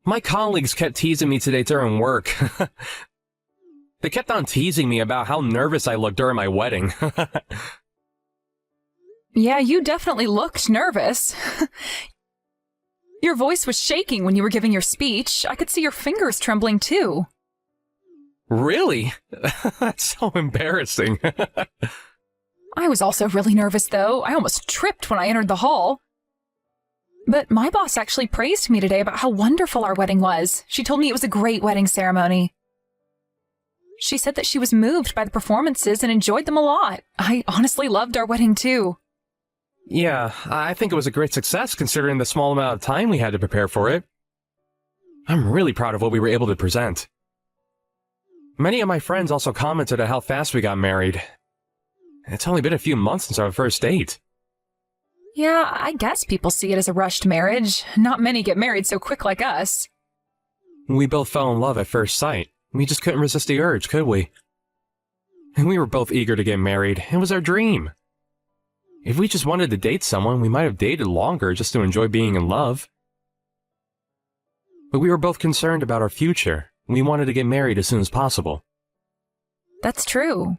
My colleagues kept teasing me today during work. They kept on teasing me about how nervous I looked during my wedding. Yeah, you definitely looked nervous. Your voice was shaking when you were giving your speech. I could see your fingers trembling too. Really? That's so embarrassing. I was also really nervous though. I almost tripped when I entered the hall. But my boss actually praised me today about how wonderful our wedding was. She told me it was a great wedding ceremony. She said that she was moved by the performances and enjoyed them a lot. I honestly loved our wedding too. Yeah, I think it was a great success considering the small amount of time we had to prepare for it. I'm really proud of what we were able to present. Many of my friends also commented on how fast we got married. It's only been a few months since our first date. Yeah, I guess people see it as a rushed marriage. Not many get married so quick like us. We both fell in love at first sight. We just couldn't resist the urge, could we? And we were both eager to get married. It was our dream. If we just wanted to date someone, we might have dated longer just to enjoy being in love. But we were both concerned about our future. We wanted to get married as soon as possible. That's true.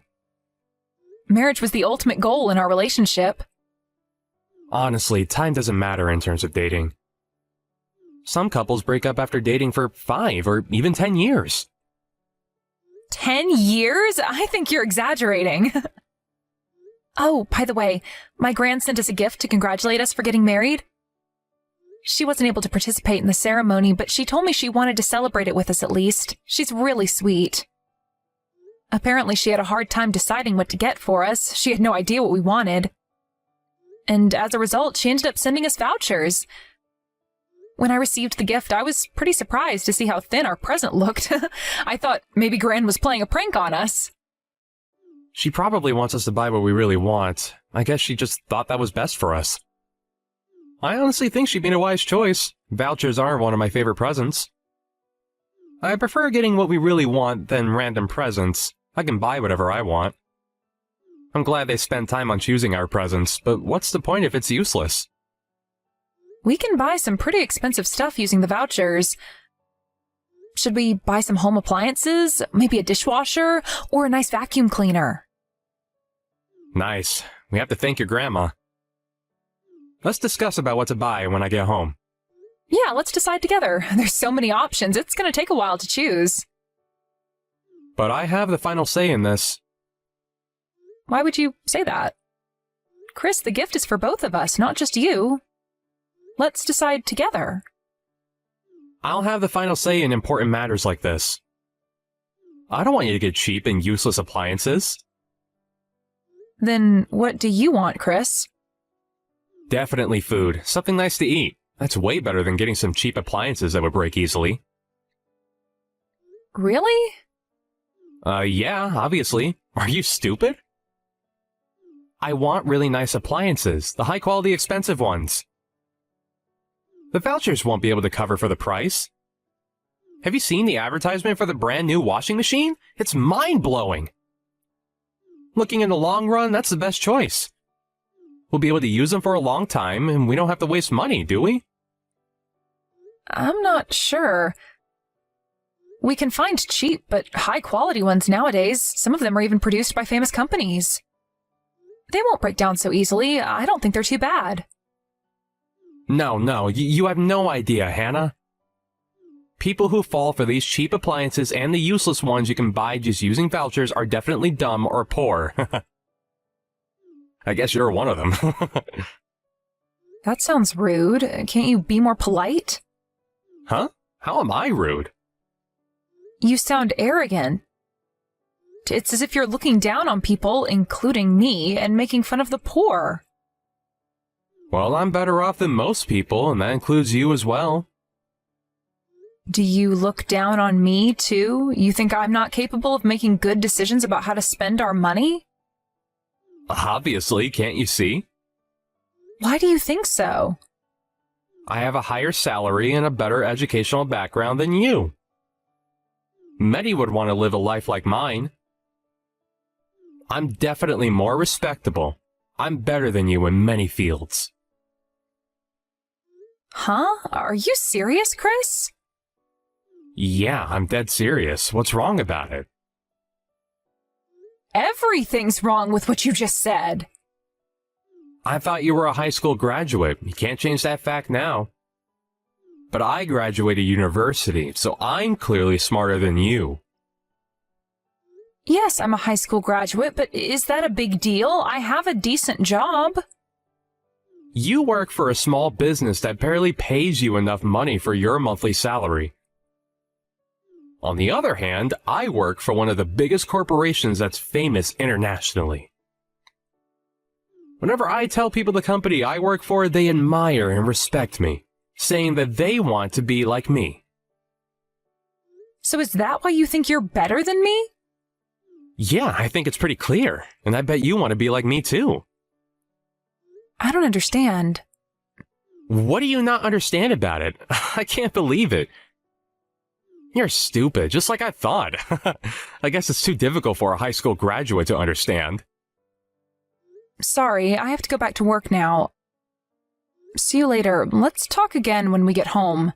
Marriage was the ultimate goal in our relationship. Honestly, time doesn't matter in terms of dating. Some couples break up after dating for 5 or even 10 years. 10 years? I think you're exaggerating. Oh, by the way, my gran sent us a gift to congratulate us for getting married. She wasn't able to participate in the ceremony, but she told me she wanted to celebrate it with us at least. She's really sweet. Apparently, she had a hard time deciding what to get for us. She had no idea what we wanted. And as a result, she ended up sending us vouchers. When I received the gift, I was pretty surprised to see how thin our present looked. I thought maybe Gran was playing a prank on us. She probably wants us to buy what we really want. I guess she just thought that was best for us. I honestly think she made a wise choice. Vouchers are one of my favorite presents. I prefer getting what we really want than random presents. I can buy whatever I want. I'm glad they spend time on choosing our presents, but what's the point if it's useless? We can buy some pretty expensive stuff using the vouchers. Should we buy some home appliances, maybe a dishwasher, or a nice vacuum cleaner? Nice. We have to thank your grandma. Let's discuss about what to buy when I get home. Yeah, let's decide together. There's so many options, it's going to take a while to choose. But I have the final say in this. Why would you say that? Chris, the gift is for both of us, not just you. Let's decide together. I'll have the final say in important matters like this. I don't want you to get cheap and useless appliances. Then what do you want, Chris? Definitely food. Something nice to eat. That's way better than getting some cheap appliances that would break easily. Really? Yeah, obviously. Are you stupid? I want really nice appliances, the high-quality expensive ones. The vouchers won't be able to cover for the price. Have you seen the advertisement for the brand new washing machine? It's mind-blowing. Looking in the long run, that's the best choice. We'll be able to use them for a long time, and we don't have to waste money, do we? I'm not sure. We can find cheap but high-quality ones nowadays. Some of them are even produced by famous companies. They won't break down so easily. I don't think they're too bad. No, you have no idea, Hannah. People who fall for these cheap appliances and the useless ones you can buy just using vouchers are definitely dumb or poor. I guess you're one of them. That sounds rude. Can't you be more polite? Huh? How am I rude? You sound arrogant. It's as if you're looking down on people, including me, and making fun of the poor. Well, I'm better off than most people, and that includes you as well. Do you look down on me, too? You think I'm not capable of making good decisions about how to spend our money? Obviously, can't you see? Why do you think so? I have a higher salary and a better educational background than you. Many would want to live a life like mine. I'm definitely more respectable. I'm better than you in many fields. Huh? Are you serious, Chris? Yeah, I'm dead serious. What's wrong about it? Everything's wrong with what you just said. I thought you were a high school graduate. You can't change that fact now. But I graduated university, so I'm clearly smarter than you. Yes, I'm a high school graduate, but is that a big deal? I have a decent job. You work for a small business that barely pays you enough money for your monthly salary. On the other hand, I work for one of the biggest corporations that's famous internationally. Whenever I tell people the company I work for, they admire and respect me, saying that they want to be like me. So is that why you think you're better than me? Yeah, I think it's pretty clear, and I bet you want to be like me too. I don't understand. What do you not understand about it? I can't believe it. You're stupid, just like I thought. I guess it's too difficult for a high school graduate to understand. Sorry, I have to go back to work now. See you later. Let's talk again when we get home.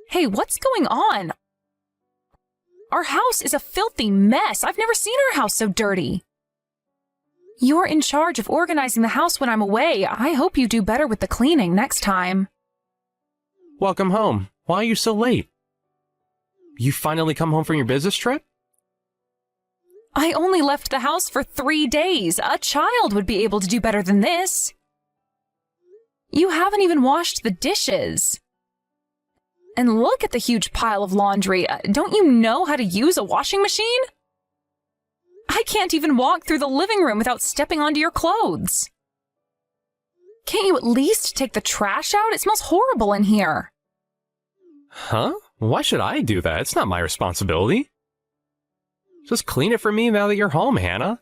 Hey, what's going on? Our house is a filthy mess. I've never seen our house so dirty. You're in charge of organizing the house when I'm away. I hope you do better with the cleaning next time. Welcome home. Why are you so late? You finally come home from your business trip? I only left the house for 3 days. A child would be able to do better than this. You haven't even washed the dishes. And look at the huge pile of laundry. Don't you know how to use a washing machine? I can't even walk through the living room without stepping onto your clothes. Can't you at least take the trash out? It smells horrible in here. Huh? Why should I do that? It's not my responsibility. Just clean it for me now that you're home, Hannah.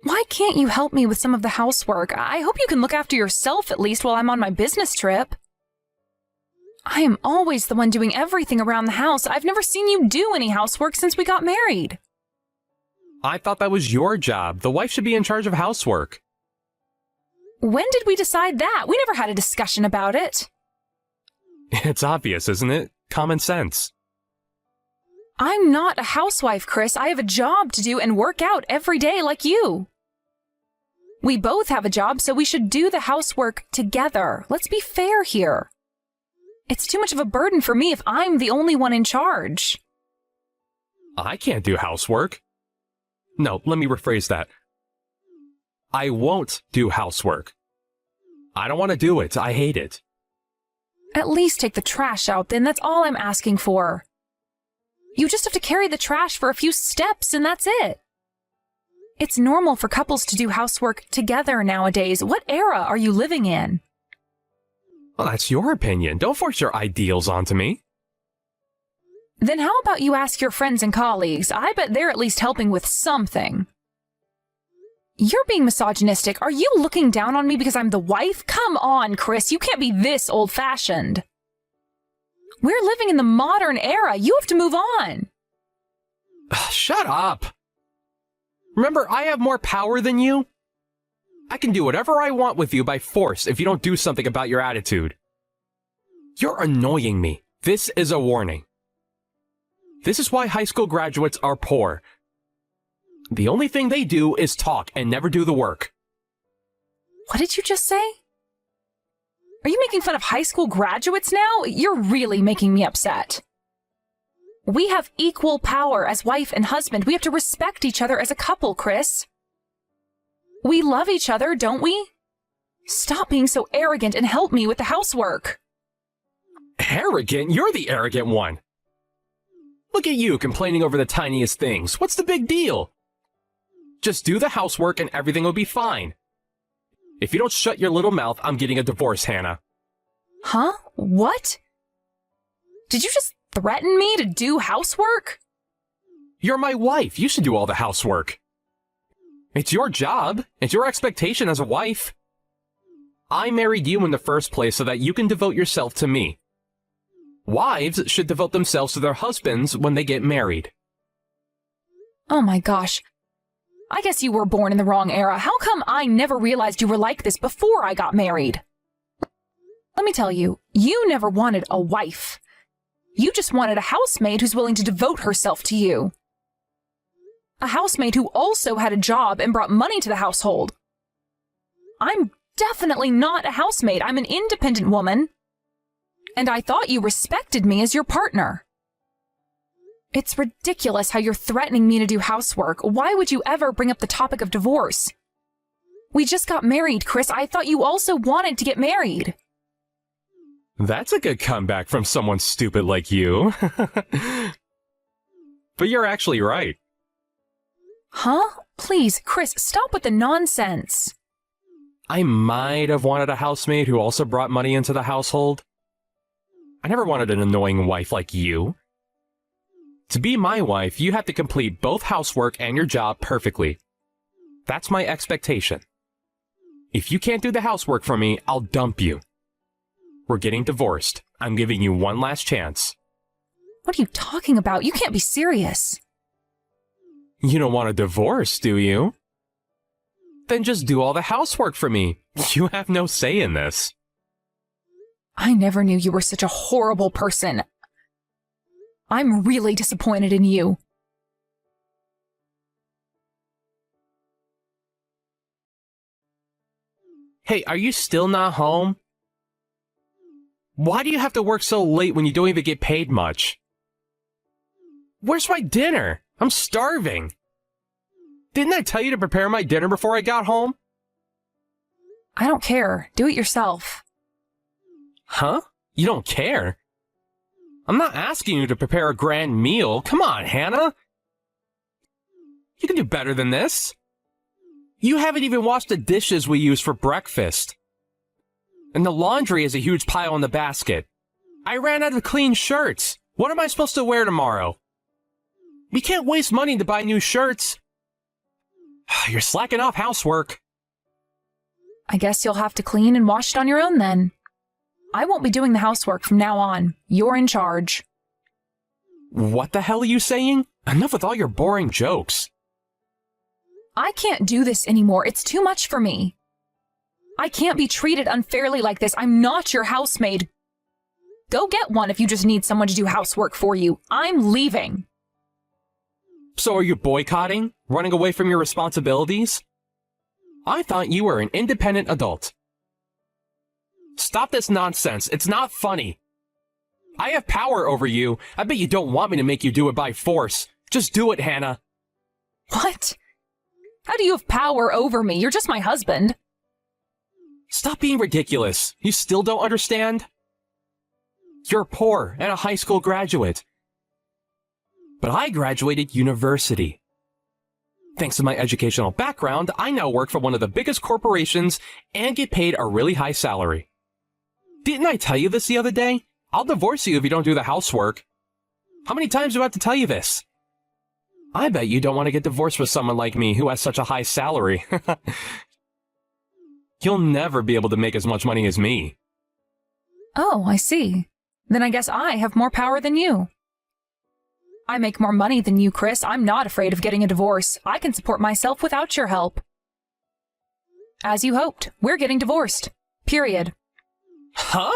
Why can't you help me with some of the housework? I hope you can look after yourself at least while I'm on my business trip. I am always the one doing everything around the house. I've never seen you do any housework since we got married. I thought that was your job. The wife should be in charge of housework. When did we decide that? We never had a discussion about it. It's obvious, isn't it? Common sense. I'm not a housewife, Chris. I have a job to do and work out every day like you. We both have a job, so we should do the housework together. Let's be fair here. It's too much of a burden for me if I'm the only one in charge. I can't do housework. No, let me rephrase that. I won't do housework. I don't want to do it. I hate it. At least take the trash out then. That's all I'm asking for. You just have to carry the trash for a few steps and that's it. It's normal for couples to do housework together nowadays. What era are you living in? Well, that's your opinion. Don't force your ideals onto me. Then how about you ask your friends and colleagues? I bet they're at least helping with something. You're being misogynistic. Are you looking down on me because I'm the wife? Come on, Chris. You can't be this old-fashioned. We're living in the modern era. You have to move on. Shut up. Remember, I have more power than you. I can do whatever I want with you by force if you don't do something about your attitude. You're annoying me. This is a warning. This is why high school graduates are poor. The only thing they do is talk and never do the work. What did you just say? Are you making fun of high school graduates now? You're really making me upset. We have equal power as wife and husband. We have to respect each other as a couple, Chris. We love each other, don't we? Stop being so arrogant and help me with the housework. Arrogant? You're the arrogant one. Look at you complaining over the tiniest things. What's the big deal? Just do the housework and everything will be fine. If you don't shut your little mouth, I'm getting a divorce, Hannah. Huh? What? Did you just threaten me to do housework? You're my wife. You should do all the housework. It's your job. It's your expectation as a wife. I married you in the first place so that you can devote yourself to me. Wives should devote themselves to their husbands when they get married. Oh my gosh. I guess you were born in the wrong era. How come I never realized you were like this before I got married? Let me tell you, you never wanted a wife. You just wanted a housemaid who's willing to devote herself to you. A housemaid who also had a job and brought money to the household. I'm definitely not a housemaid. I'm an independent woman. And I thought you respected me as your partner. It's ridiculous how you're threatening me to do housework. Why would you ever bring up the topic of divorce? We just got married, Chris. I thought you also wanted to get married. That's a good comeback from someone stupid like you. But you're actually right. Huh? Please, Chris, stop with the nonsense. I might have wanted a housemaid who also brought money into the household. I never wanted an annoying wife like you. To be my wife, you have to complete both housework and your job perfectly. That's my expectation. If you can't do the housework for me, I'll dump you. We're getting divorced. I'm giving you one last chance. What are you talking about? You can't be serious. You don't want a divorce, do you? Then just do all the housework for me. You have no say in this. I never knew you were such a horrible person. I'm really disappointed in you. Hey, are you still not home? Why do you have to work so late when you don't even get paid much? Where's my dinner? I'm starving. Didn't I tell you to prepare my dinner before I got home? I don't care. Do it yourself. Huh? You don't care? I'm not asking you to prepare a grand meal. Come on, Hannah. You can do better than this. You haven't even washed the dishes we use for breakfast. And the laundry is a huge pile in the basket. I ran out of clean shirts. What am I supposed to wear tomorrow? We can't waste money to buy new shirts. You're slacking off housework. I guess you'll have to clean and wash it on your own then. I won't be doing the housework from now on. You're in charge. What the hell are you saying? Enough with all your boring jokes. I can't do this anymore. It's too much for me. I can't be treated unfairly like this. I'm not your housemaid. Go get one if you just need someone to do housework for you. I'm leaving. So are you boycotting? Running away from your responsibilities? I thought you were an independent adult. Stop this nonsense. It's not funny. I have power over you. I bet you don't want me to make you do it by force. Just do it, Hannah. What? How do you have power over me? You're just my husband. Stop being ridiculous. You still don't understand? You're poor and a high school graduate. But I graduated university. Thanks to my educational background, I now work for one of the biggest corporations and get paid a really high salary. Didn't I tell you this the other day? I'll divorce you if you don't do the housework. How many times do I have to tell you this? I bet you don't want to get divorced with someone like me who has such a high salary. You'll never be able to make as much money as me. Oh, I see. Then I guess I have more power than you. I make more money than you, Chris. I'm not afraid of getting a divorce. I can support myself without your help. As you hoped, we're getting divorced. Period. Huh?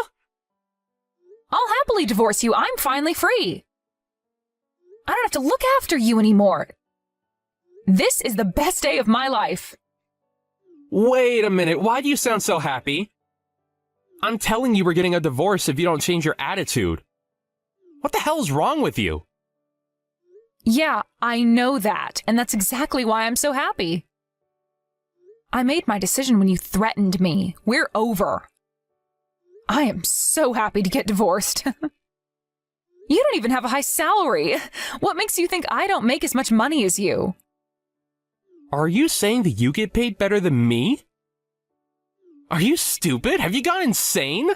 I'll happily divorce you. I'm finally free. I don't have to look after you anymore. This is the best day of my life. Wait a minute. Why do you sound so happy? I'm telling you we're getting a divorce if you don't change your attitude. What the hell is wrong with you? Yeah, I know that, and that's exactly why I'm so happy. I made my decision when you threatened me. We're over. I am so happy to get divorced. You don't even have a high salary. What makes you think I don't make as much money as you? Are you saying that you get paid better than me? Are you stupid? Have you gone insane?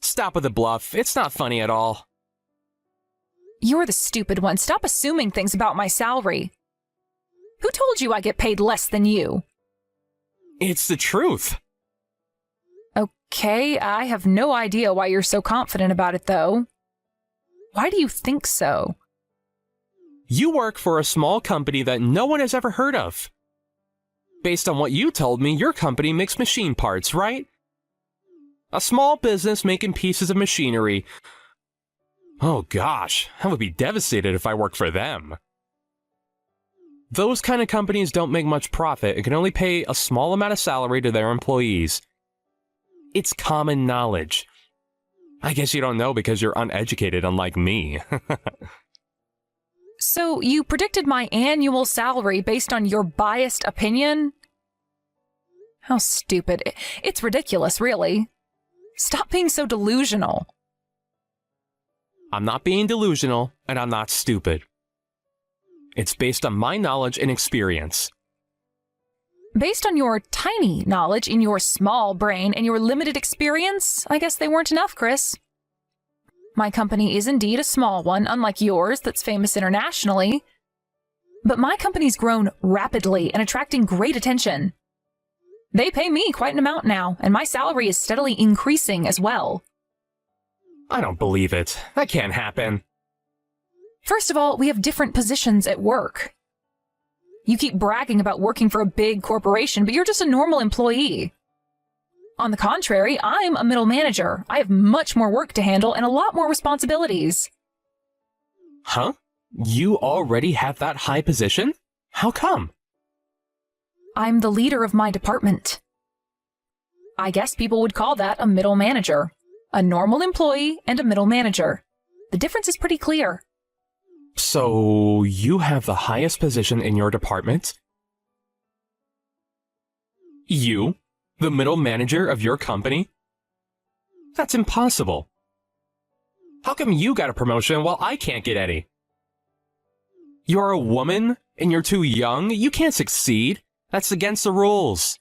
Stop with the bluff. It's not funny at all. You're the stupid one. Stop assuming things about my salary. Who told you I get paid less than you? It's the truth. Okay, I have no idea why you're so confident about it, though. Why do you think so? You work for a small company that no one has ever heard of. Based on what you told me, your company makes machine parts, right? A small business making pieces of machinery. Oh gosh, I would be devastated if I worked for them. Those kind of companies don't make much profit and can only pay a small amount of salary to their employees. It's common knowledge. I guess you don't know because you're uneducated, unlike me. So you predicted my annual salary based on your biased opinion? How stupid. It's ridiculous, really. Stop being so delusional. I'm not being delusional, and I'm not stupid. It's based on my knowledge and experience. Based on your tiny knowledge in your small brain and your limited experience, I guess they weren't enough, Chris. My company is indeed a small one, unlike yours that's famous internationally. But my company's grown rapidly and attracting great attention. They pay me quite an amount now, and my salary is steadily increasing as well. I don't believe it. That can't happen. First of all, we have different positions at work. You keep bragging about working for a big corporation, but you're just a normal employee. On the contrary, I'm a middle manager. I have much more work to handle and a lot more responsibilities. Huh? You already have that high position? How come? I'm the leader of my department. I guess people would call that a middle manager. A normal employee and a middle manager. The difference is pretty clear. So, you have the highest position in your department? You? The middle manager of your company? That's impossible. How come you got a promotion while I can't get any? You're a woman, and you're too young? You can't succeed. That's against the rules.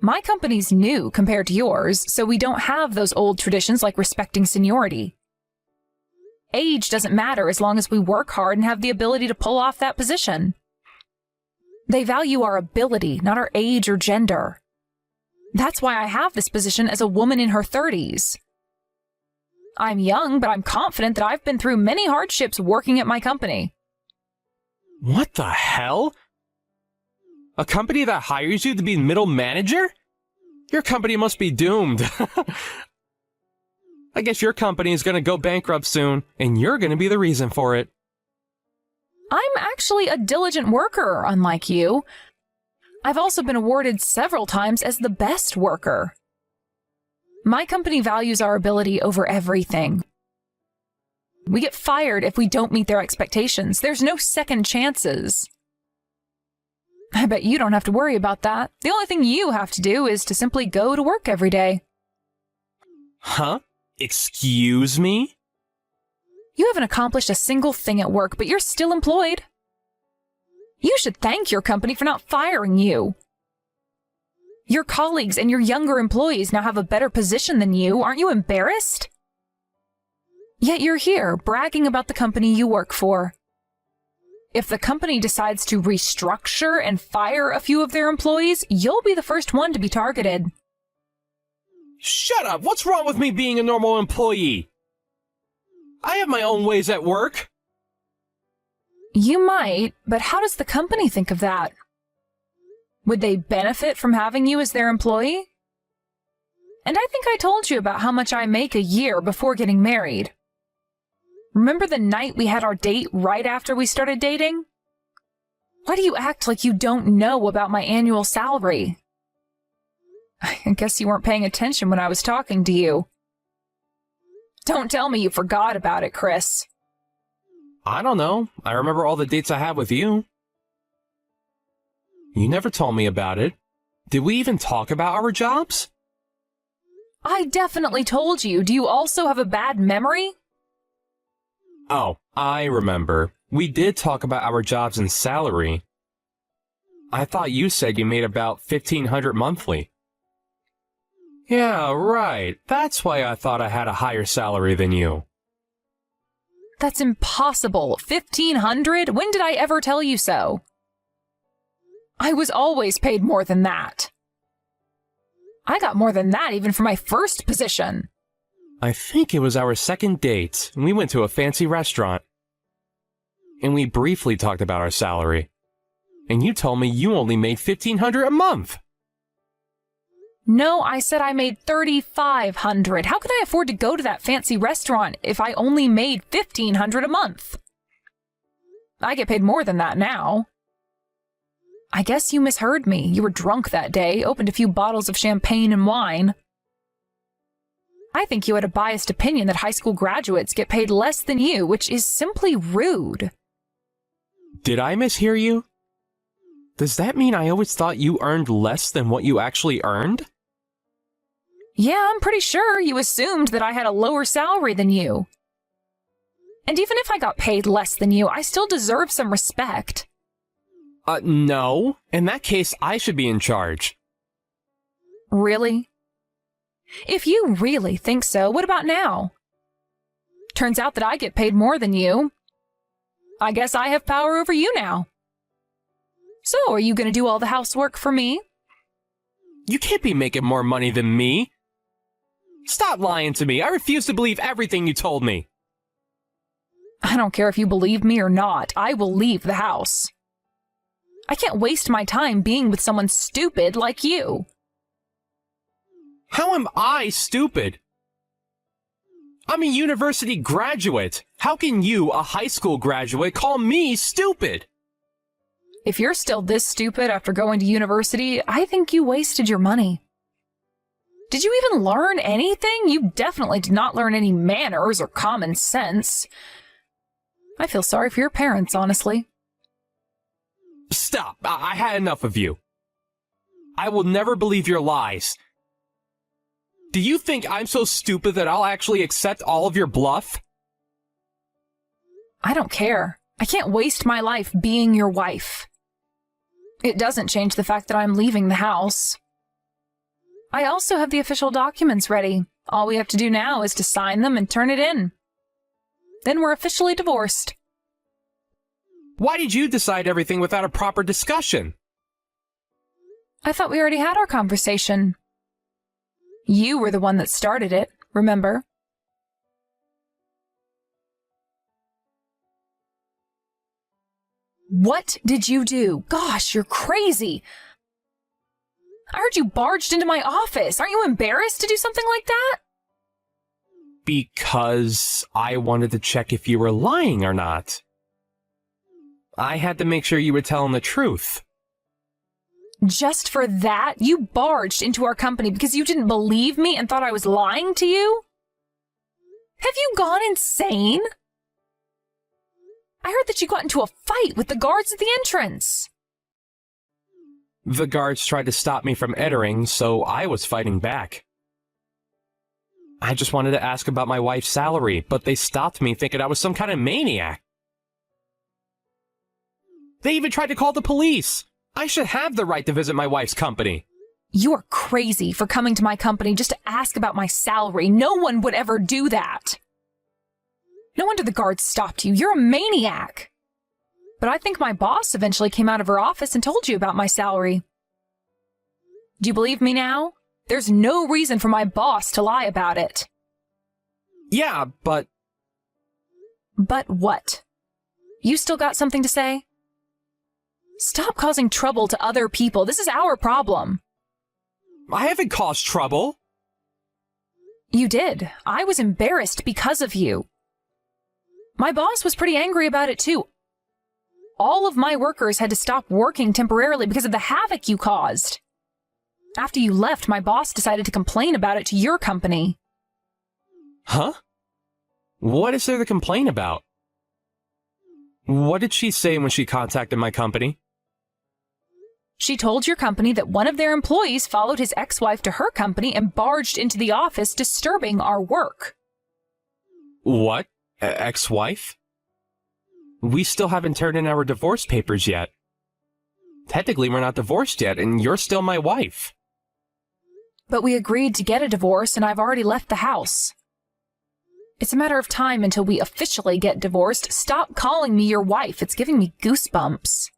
My company's new compared to yours, so we don't have those old traditions like respecting seniority. Age doesn't matter as long as we work hard and have the ability to pull off that position. They value our ability, not our age or gender. That's why I have this position as a woman in her 30s. I'm young, but I'm confident that I've been through many hardships working at my company. What the hell? A company that hires you to be middle manager? Your company must be doomed. I guess your company is going to go bankrupt soon, and you're going to be the reason for it. I'm actually a diligent worker, unlike you. I've also been awarded several times as the best worker. My company values our ability over everything. We get fired if we don't meet their expectations. There's no second chances. I bet you don't have to worry about that. The only thing you have to do is to simply go to work every day. Huh? Excuse me? You haven't accomplished a single thing at work, but you're still employed. You should thank your company for not firing you. Your colleagues and your younger employees now have a better position than you. Aren't you embarrassed? Yet you're here, bragging about the company you work for. If the company decides to restructure and fire a few of their employees, you'll be the first one to be targeted. Shut up! What's wrong with me being a normal employee? I have my own ways at work. You might, but how does the company think of that? Would they benefit from having you as their employee? And I think I told you about how much I make a year before getting married. Remember the night we had our date right after we started dating? Why do you act like you don't know about my annual salary? I guess you weren't paying attention when I was talking to you. Don't tell me you forgot about it, Chris. I don't know. I remember all the dates I had with you. You never told me about it. Did we even talk about our jobs? I definitely told you. Do you also have a bad memory? Oh, I remember. We did talk about our jobs and salary. I thought you said you made about $1,500 monthly. Yeah, right. That's why I thought I had a higher salary than you. That's impossible. $1,500? When did I ever tell you so? I was always paid more than that. I got more than that even for my first position. I think it was our second date, and we went to a fancy restaurant. and we briefly talked about our salary. And you told me you only made $1,500 a month. No, I said I made $3,500. How could I afford to go to that fancy restaurant if I only made $1,500 a month? I get paid more than that now. I guess you misheard me. You were drunk that day, opened a few bottles of champagne and wine. I think you had a biased opinion that high school graduates get paid less than you, which is simply rude. Did I mishear you? Does that mean I always thought you earned less than what you actually earned? Yeah, I'm pretty sure you assumed that I had a lower salary than you. And even if I got paid less than you, I still deserve some respect. No. In that case, I should be in charge. Really? If you really think so, what about now? Turns out that I get paid more than you. I guess I have power over you now. So, are you going to do all the housework for me? You can't be making more money than me. Stop lying to me. I refuse to believe everything you told me. I don't care if you believe me or not. I will leave the house. I can't waste my time being with someone stupid like you. How am I stupid? I'm a university graduate. How can you, a high school graduate, call me stupid? If you're still this stupid after going to university, I think you wasted your money. Did you even learn anything? You definitely did not learn any manners or common sense. I feel sorry for your parents, honestly. Stop. I had enough of you. I will never believe your lies. Do you think I'm so stupid that I'll actually accept all of your bluff? I don't care. I can't waste my life being your wife. It doesn't change the fact that I'm leaving the house. I also have the official documents ready. All we have to do now is to sign them and turn it in. Then we're officially divorced. Why did you decide everything without a proper discussion? I thought we already had our conversation. You were the one that started it, remember? What did you do? Gosh, you're crazy. I heard you barged into my office. Aren't you embarrassed to do something like that? Because I wanted to check if you were lying or not. I had to make sure you were telling the truth. Just for that, you barged into our company because you didn't believe me and thought I was lying to you? Have you gone insane? I heard that you got into a fight with the guards at the entrance. The guards tried to stop me from entering, so I was fighting back. I just wanted to ask about my wife's salary, but they stopped me thinking I was some kind of maniac. They even tried to call the police. I should have the right to visit my wife's company. You are crazy for coming to my company just to ask about my salary. No one would ever do that. No wonder the guards stopped you. You're a maniac. But I think my boss eventually came out of her office and told you about my salary. Do you believe me now? There's no reason for my boss to lie about it. Yeah, but... But what? You still got something to say? Stop causing trouble to other people. This is our problem. I haven't caused trouble. You did. I was embarrassed because of you. My boss was pretty angry about it too. All of my workers had to stop working temporarily because of the havoc you caused. After you left, my boss decided to complain about it to your company. Huh? What is there to complain about? What did she say when she contacted my company? She told your company that one of their employees followed his ex-wife to her company and barged into the office, disturbing our work. What? Ex-wife? We still haven't turned in our divorce papers yet. Technically, we're not divorced yet, and you're still my wife. But we agreed to get a divorce, and I've already left the house. It's a matter of time until we officially get divorced. Stop calling me your wife. It's giving me goosebumps.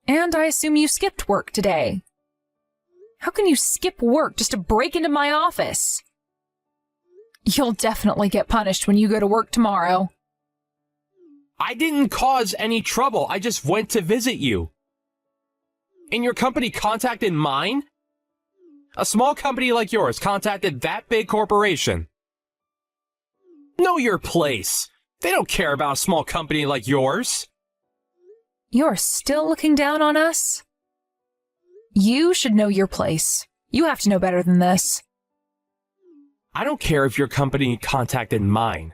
And I assume you skipped work today. How can you skip work just to break into my office? You'll definitely get punished when you go to work tomorrow. I didn't cause any trouble. I just went to visit you. And your company contacted mine? A small company like yours contacted that big corporation. Know your place. They don't care about a small company like yours. You're still looking down on us? You should know your place. You have to know better than this. I don't care if your company contacted mine.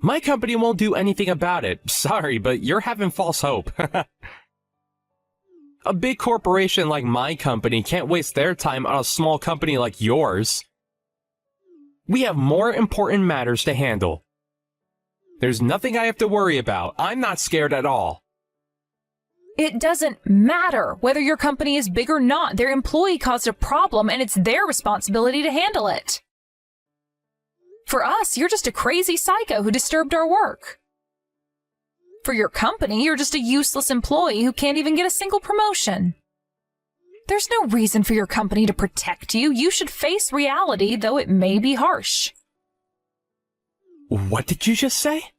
My company won't do anything about it. Sorry, but you're having false hope. A big corporation like my company can't waste their time on a small company like yours. We have more important matters to handle. There's nothing I have to worry about. I'm not scared at all. It doesn't matter whether your company is big or not. Their employee caused a problem, and it's their responsibility to handle it. For us, you're just a crazy psycho who disturbed our work. For your company, you're just a useless employee who can't even get a single promotion. There's no reason for your company to protect you. You should face reality, though it may be harsh. What did you just say?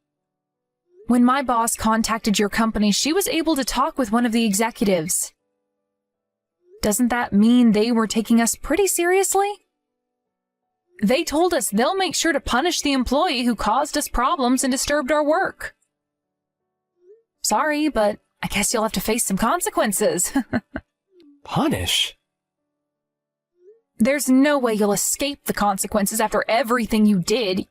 When my boss contacted your company, she was able to talk with one of the executives. Doesn't that mean they were taking us pretty seriously? They told us they'll make sure to punish the employee who caused us problems and disturbed our work. Sorry, but I guess you'll have to face some consequences. Punish? There's no way you'll escape the consequences after everything you did.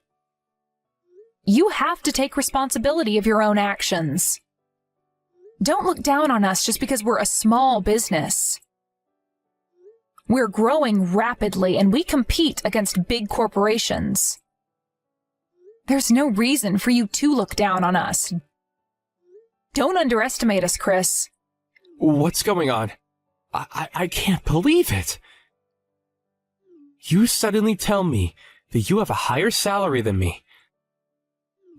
You have to take responsibility of your own actions. Don't look down on us just because we're a small business. We're growing rapidly and we compete against big corporations. There's no reason for you to look down on us. Don't underestimate us, Chris. What's going on? I can't believe it. You suddenly tell me that you have a higher salary than me.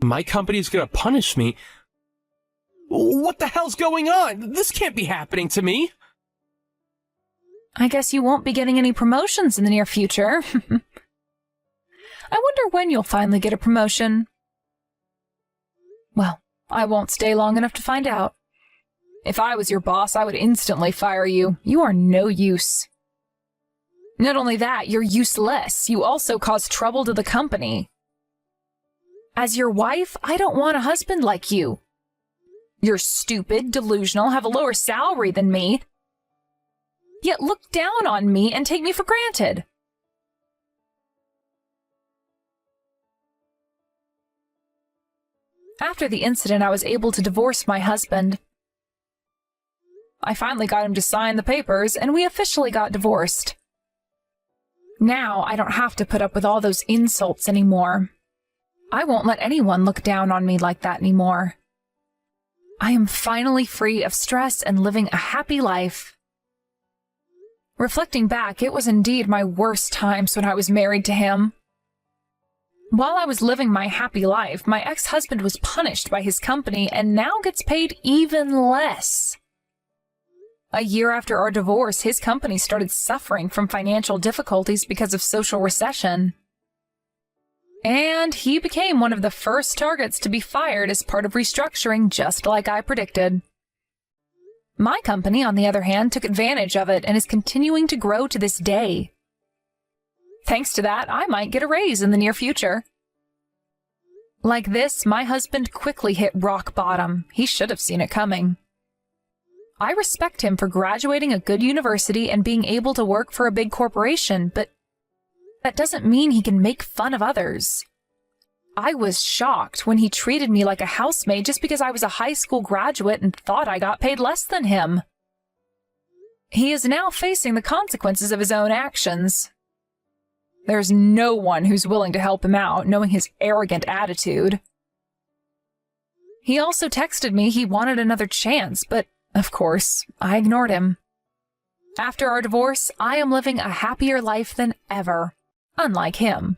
My company's gonna punish me. What the hell's going on? This can't be happening to me. I guess you won't be getting any promotions in the near future. I wonder when you'll finally get a promotion. Well, I won't stay long enough to find out. If I was your boss, I would instantly fire you. You are no use. Not only that, you're useless. You also cause trouble to the company. As your wife, I don't want a husband like you. You're stupid, delusional, have a lower salary than me, yet look down on me and take me for granted. After the incident, I was able to divorce my husband. I finally got him to sign the papers, and we officially got divorced. Now I don't have to put up with all those insults anymore. I won't let anyone look down on me like that anymore. I am finally free of stress and living a happy life. Reflecting back, it was indeed my worst times when I was married to him. While I was living my happy life, my ex-husband was punished by his company and now gets paid even less. A year after our divorce, his company started suffering from financial difficulties because of social recession. And he became one of the first targets to be fired as part of restructuring, just like I predicted. My company, on the other hand, took advantage of it and is continuing to grow to this day. Thanks to that, I might get a raise in the near future. Like this, my husband quickly hit rock bottom. He should have seen it coming. I respect him for graduating a good university and being able to work for a big corporation, but that doesn't mean he can make fun of others. I was shocked when he treated me like a housemaid just because I was a high school graduate and thought I got paid less than him. He is now facing the consequences of his own actions. There's no one who's willing to help him out, knowing his arrogant attitude. He also texted me he wanted another chance, but, of course, I ignored him. After our divorce, I am living a happier life than ever, unlike him.